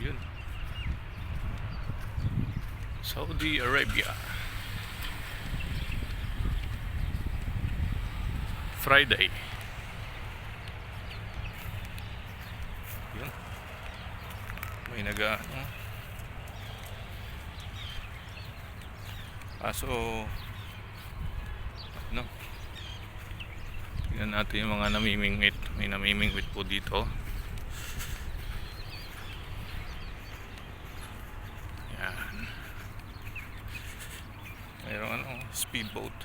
Yun. Saudi Arabia. Friday. Yun. May kaso ano, tingnan natin yung mga namimingwit. May namimingwit po dito. Yan. Mayroong speedboat.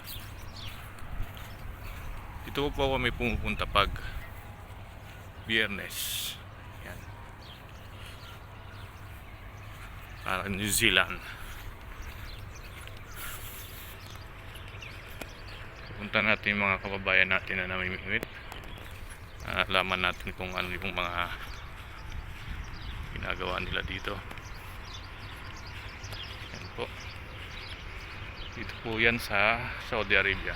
Dito po kami pumupunta pag Biyernes. Yan. Para New Zealand. Punta natin yung mga kababayan natin na namimingwit. Alaman natin kung ano yung mga ginagawa nila dito. Yan po. Dito po yan sa Saudi Arabia.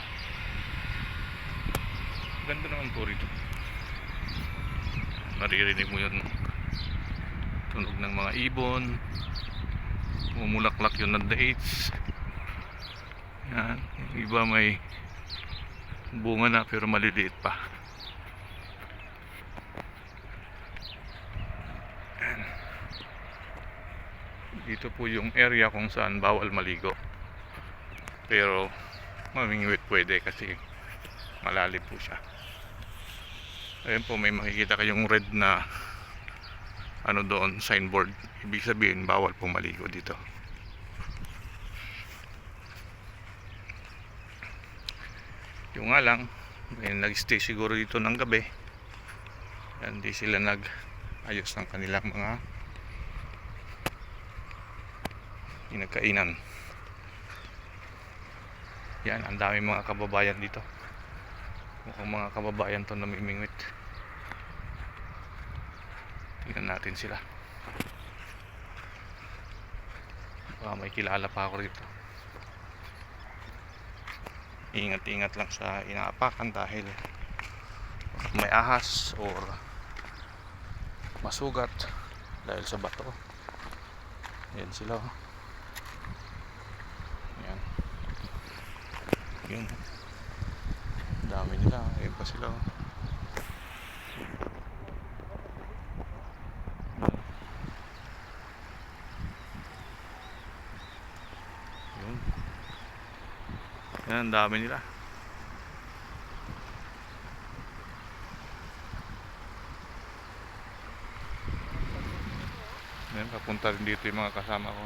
Ganda naman po rito. Maririnig mo yung tunog ng mga ibon. Mumulaklak yun ng dates. Yan. Yung iba may bunga na pero maliliit pa. Yan. Dito po yung area kung saan bawal maligo. Pero mamingwit pwede kasi malalim po siya. Ayun po, may makikita kayong red na doon, signboard. Ibig sabihin bawal pong maligo dito. Yung nga lang, may nag-stay siguro dito ng gabi. Hindi sila nag-ayos ng kanilang mga pinagkainan. Yan, ang dami mga kababayan dito. Mukhang mga kababayan to namimingwit. Tingnan natin sila. Baka may kilala pa ako rito. Ingat-ingat lang sa inaapakan dahil may ahas or masugat dahil sa bato. Yan sila. Yan. Yun. Dami nila. Ayun pa sila. Yun. Yan, dami nila. Yan, papunta rin dito yung mga kasama ko.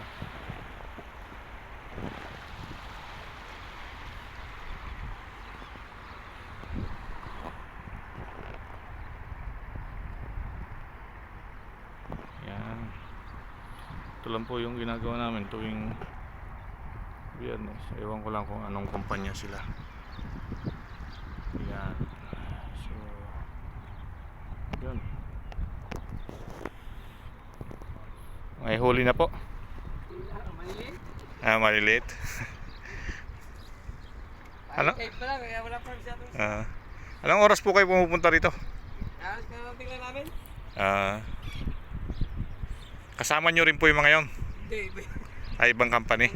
Yan. Ito lang po yung ginagawa namin tuwing Biyernes. Ewan ko lang kung anong kumpanya sila. Yan. So, yun. May huli na po. Maliliit. Maliliit. Ano? Kahit pa lang, kaya wala pa masyadong. Anong oras po kayo pumupunta rito? Alas ka naman tingnan namin? Kasama nyo rin po yung mga yon? Hindi, Ay, ibang company?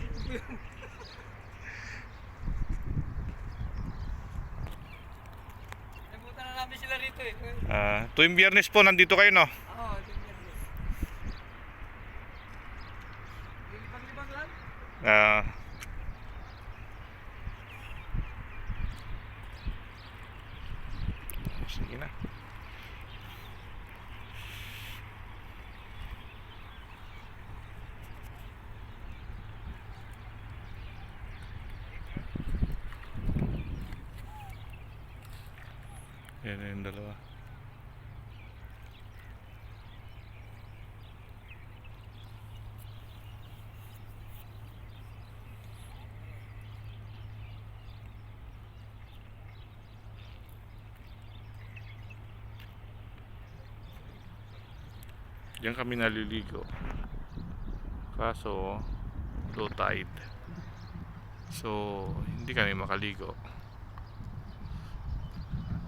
nabutan na namin sila rito eh. Tuwing Biyernes po nandito kayo, no? Oo, tingnan mo. Lilibang-libang lang? Sige na. Yan yung dalawa. Diyan kami naliligo. Kaso low tide. So hindi kami makaligo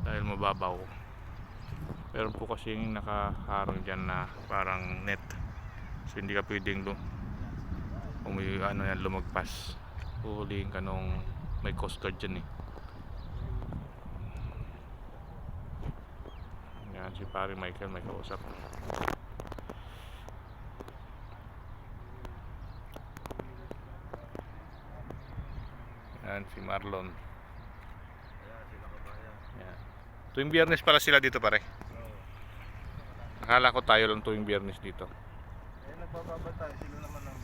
dahil mababaw. Pero po kasi yung nakaharang dyan na parang net So hindi ka pwedeng lumagpas. Huhulihin ka nung may coast guard dyan eh. Yan si pare Michael may kausap. Yan si Marlon. Yan. Tuwing Biyernes pala sila dito pare. Akala ko tayo lang tuwing Biyernes dito. Nagbababa tayo, sila naman ang...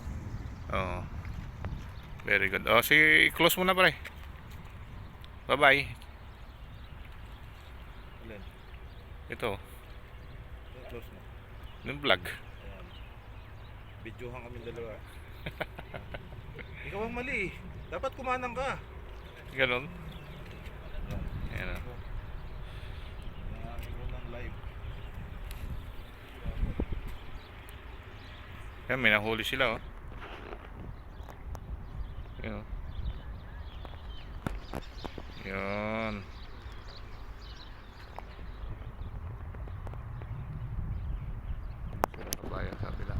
Oo. Very good. Oh, si close muna pare. Bye-bye. Alin? Ito, Close na. yung vlog. Ayan. Videohan kami dalawa. Ikaw ang mali. Dapat kumanang ka. Ganon. Ayan o. Nangyari ko ng live. Yan, may nahuli sila oh. Yan oh. Yan. Sila kabayan sa kabila.